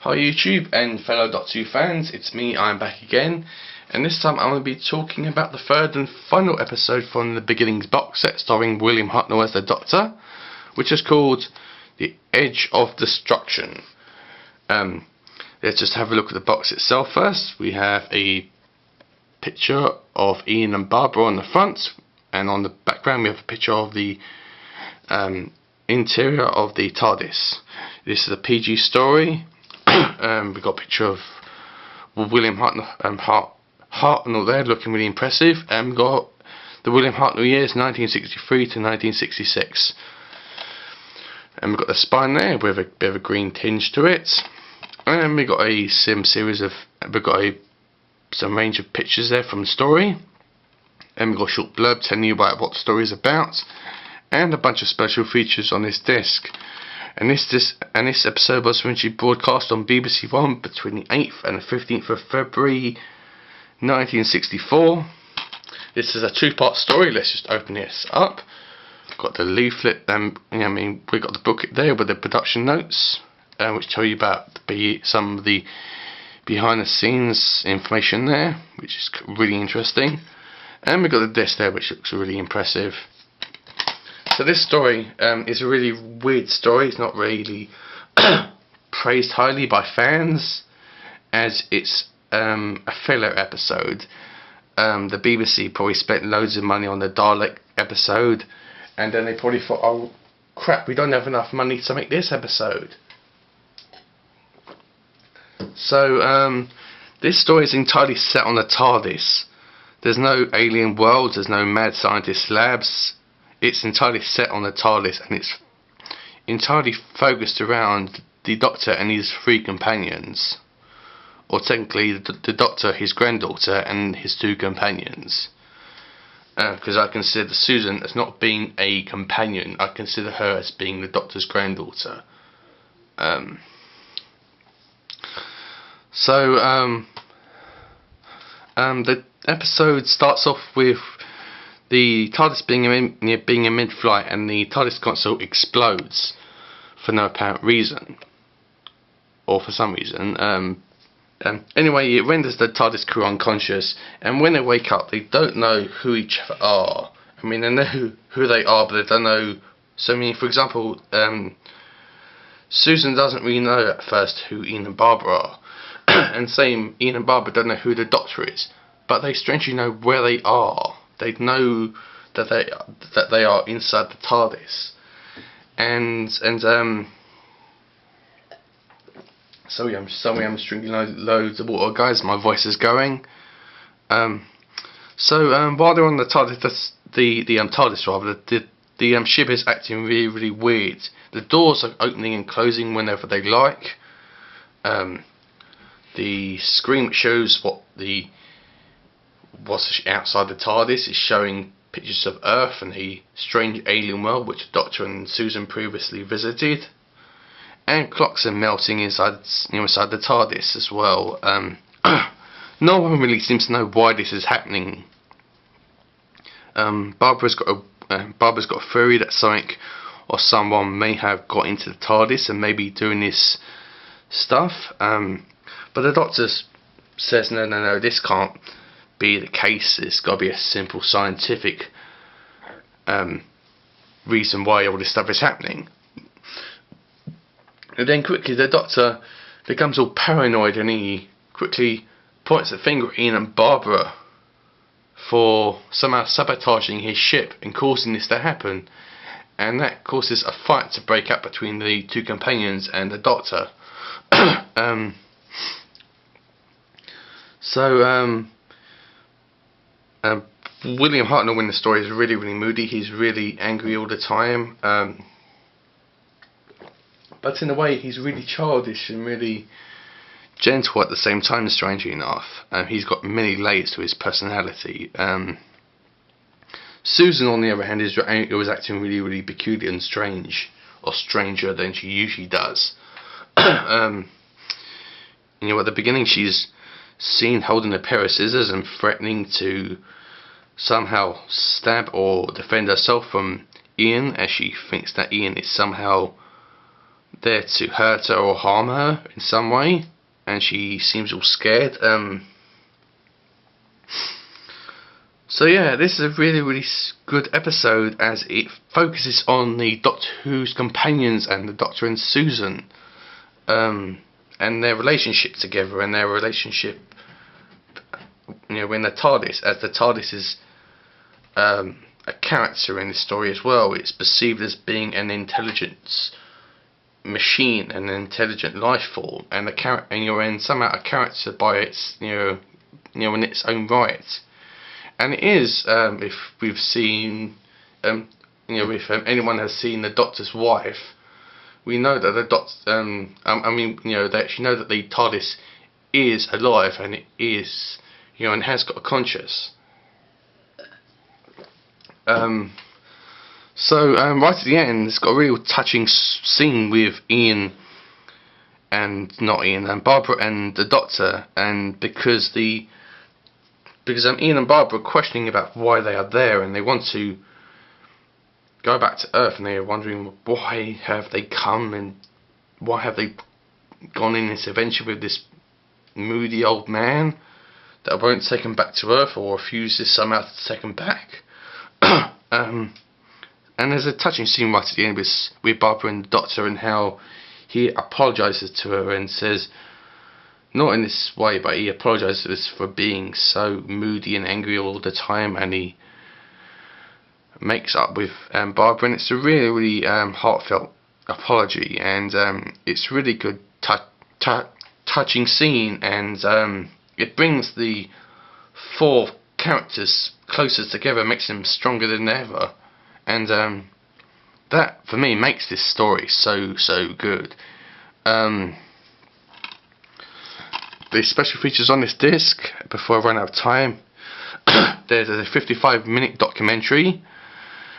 Hi YouTube and fellow Doctor Who fans, it's me, I'm back again, and this time I'm going to be talking about the third and final episode from the Beginnings box set starring William Hartnell as the Doctor, which is called The Edge of Destruction. Let's just have a look at the box itself first. We have a picture of Ian and Barbara on the front, and on the background we have a picture of the interior of the TARDIS. This is a PG story. We've got a picture of William Hartnell there, looking really impressive, and we've got the William Hartnell years 1963 to 1966, and we've got the spine there with a bit of a green tinge to it, and we've got some range of pictures there from the story, and we've got a short blurb telling you about what the story is about, and a bunch of special features on this disc. And this episode was originally broadcast on BBC One between the 8th and the 15th of February 1964. This is a two-part story. Let's just open this up. Got the leaflet, we got the booklet there with the production notes, which tell you about some of the behind-the-scenes information there, which is really interesting. And we got the disc there, which looks really impressive. So this story is a really weird story. It's not really praised highly by fans, as it's a filler episode. The BBC probably spent loads of money on the Dalek episode, and then they probably thought, oh crap, we don't have enough money to make this episode. So this story is entirely set on the TARDIS. There's no alien worlds, there's no mad scientist labs. It's entirely set on the TARDIS, and it's entirely focused around the Doctor and his three companions, or technically the Doctor, his granddaughter, and his two companions. Because I consider Susan as not being a companion, I consider her as being the Doctor's granddaughter. The episode starts off with the TARDIS being in mid-flight, and the TARDIS console explodes for no apparent reason, or for some reason. Anyway, it renders the TARDIS crew unconscious, and when they wake up, they don't know who each other are. I mean, they know who they are, but they don't know. So, I mean, for example, Susan doesn't really know at first who Ian and Barbara are, and same, Ian and Barbara don't know who the Doctor is, but they strangely know where they are. They know that they are inside the TARDIS, and sorry, I'm drinking loads of water, guys. My voice is going. While they're on the TARDIS, the TARDIS rather, the ship is acting really, really weird. The doors are opening and closing whenever they like. The screen which shows what's outside the TARDIS is showing pictures of Earth and a strange alien world which the Doctor and Susan previously visited, and clocks are melting inside the TARDIS as well. No one really seems to know why this is happening. Barbara's got a theory that something or someone may have got into the TARDIS and may be doing this stuff, but the Doctor says no, this can't be the case. It's got to be a simple scientific reason why all this stuff is happening. And then quickly the Doctor becomes all paranoid, and he quickly points the finger at Ian and Barbara for somehow sabotaging his ship and causing this to happen, and that causes a fight to break out between the two companions and the Doctor. William Hartnell in the story is really, really moody. He's really angry all the time, but in a way he's really childish and really gentle at the same time, strangely enough. He's got many layers to his personality. Susan, on the other hand, was acting really, really peculiar and strange, or stranger than she usually does. At the beginning she's seen holding a pair of scissors and threatening to somehow stab or defend herself from Ian, as she thinks that Ian is somehow there to hurt her or harm her in some way, and she seems all scared. So yeah, this is a really good episode, as it focuses on the Doctor Who's companions and the Doctor and Susan, and their relationship together, and their relationship, in the TARDIS, as the TARDIS is a character in this story as well. It's perceived as being an intelligence machine, an intelligent life form, and somehow a character by its in its own right. And it is, if we've seen, if anyone has seen the Doctor's wife, we know that the Doctor, they actually know that the TARDIS is alive, and it is, and has got a conscience. So right at the end, it's got a real touching scene with Barbara and the Doctor, and because Ian and Barbara are questioning about why they are there, and they want to go back to Earth, and they are wondering why have they come, and why have they gone in this adventure with this moody old man that won't take them back to Earth, or refuses somehow to take them back. And there's a touching scene right at the end with Barbara and the Doctor, and how he apologises to her and says, not in this way, but he apologises for being so moody and angry all the time, and he makes up with Barbara, and it's a really heartfelt apology, and it's really good touching scene, and it brings the four characters closer together, makes them stronger than ever, and that for me makes this story so good. The special features on this disc, before I run out of time, there's a 55-minute documentary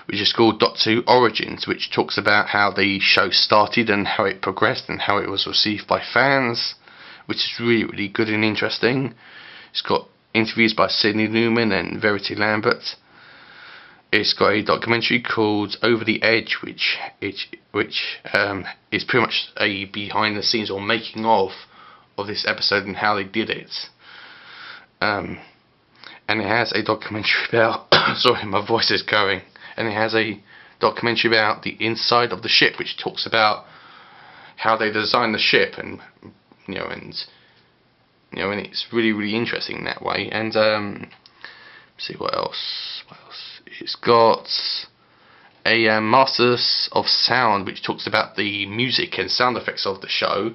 which is called Doctor Who Origins, which talks about how the show started and how it progressed and how it was received by fans, which is really good and interesting. It's got interviews by Sidney Newman and Verity Lambert. It's got a documentary called Over the Edge, which is pretty much a behind the scenes or making of this episode and how they did it. And it has a documentary about sorry, my voice is going. And it has a documentary about the inside of the ship, which talks about how they designed the ship, and and it's really interesting in that way. And see what else. It's got a Masters of Sound, which talks about the music and sound effects of the show.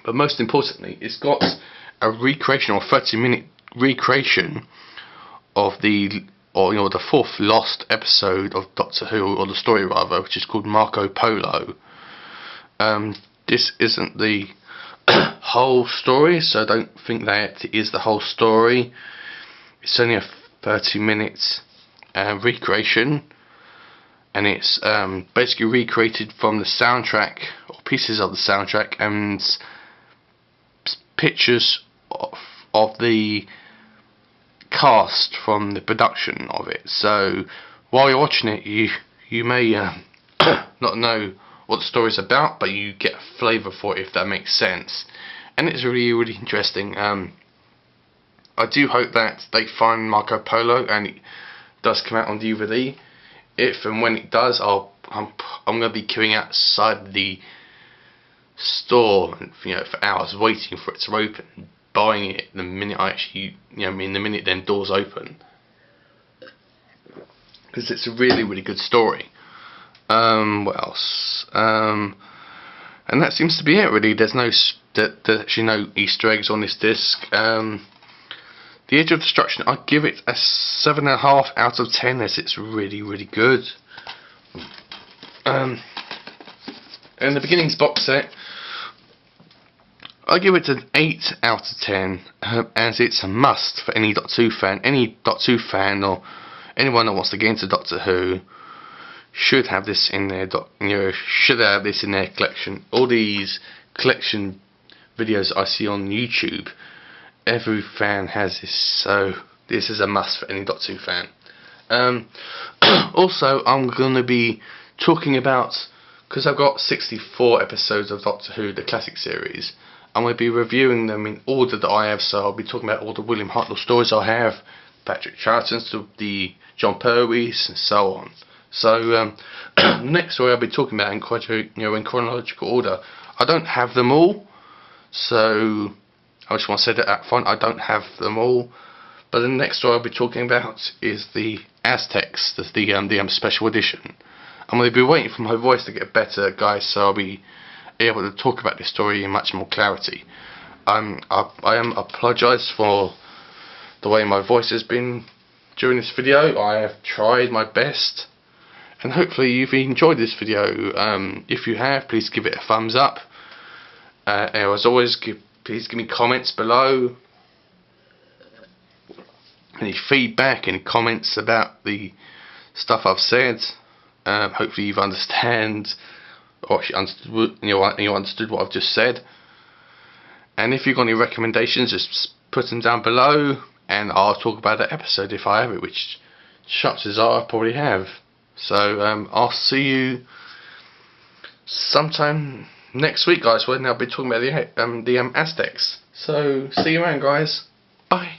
But most importantly, it's got a recreation, or 30-minute recreation of the fourth lost episode of Doctor Who, or the story rather, which is called Marco Polo. This isn't the whole story, so I don't think that it is the whole story. It's only a 30-minute recreation, and it's basically recreated from the soundtrack, or pieces of the soundtrack, and pictures of the cast from the production of it. So while you're watching it, you may not know what the story's about, but you get a flavour for it, if that makes sense. And it's really interesting. I do hope that they find Marco Polo and it does come out on DVD. If and when it does, I'm going to be queuing outside the store, for hours, waiting for it to open, buying it the minute I actually, the minute them doors open, because it's a really good story. What else? And that seems to be it really. There's actually no Easter eggs on this disc. The Edge of Destruction, I give it a 7.5 out of 10, as it's really good. And the Beginnings box set, I give it an 8 out of 10, as it's a must for any Doctor Who fan. Any Doctor Who fan, or anyone that wants to get into Doctor Who, should have this in their collection. All these collection videos I see on YouTube, every fan has this, so this is a must for any Doctor Who fan. Also, I'm going to be talking about because I've got 64 episodes of Doctor Who, the classic series, I'm going to be reviewing them in order that I have. So I'll be talking about all the William Hartnell stories I have, Patrick Troughton's, the John Pertwee's, and so on. So the next story I'll be talking about in chronological order. I don't have them all, so I just want to say that up front. I don't have them all. But the next story I'll be talking about is the Aztecs, the special edition. I'm going to be waiting for my voice to get better, guys, so I'll be able to talk about this story in much more clarity. I apologise for the way my voice has been during this video. I have tried my best, and hopefully you've enjoyed this video. If you have, please give it a thumbs up. And as always, please give me comments below. Any feedback, any comments about the stuff I've said. Hopefully you've understood what I've just said. And if you've got any recommendations, just put them down below, and I'll talk about that episode if I have it, which chances are I probably have. So I'll see you sometime next week, guys, when I'll be talking about the Aztecs. So see you around, guys. Bye.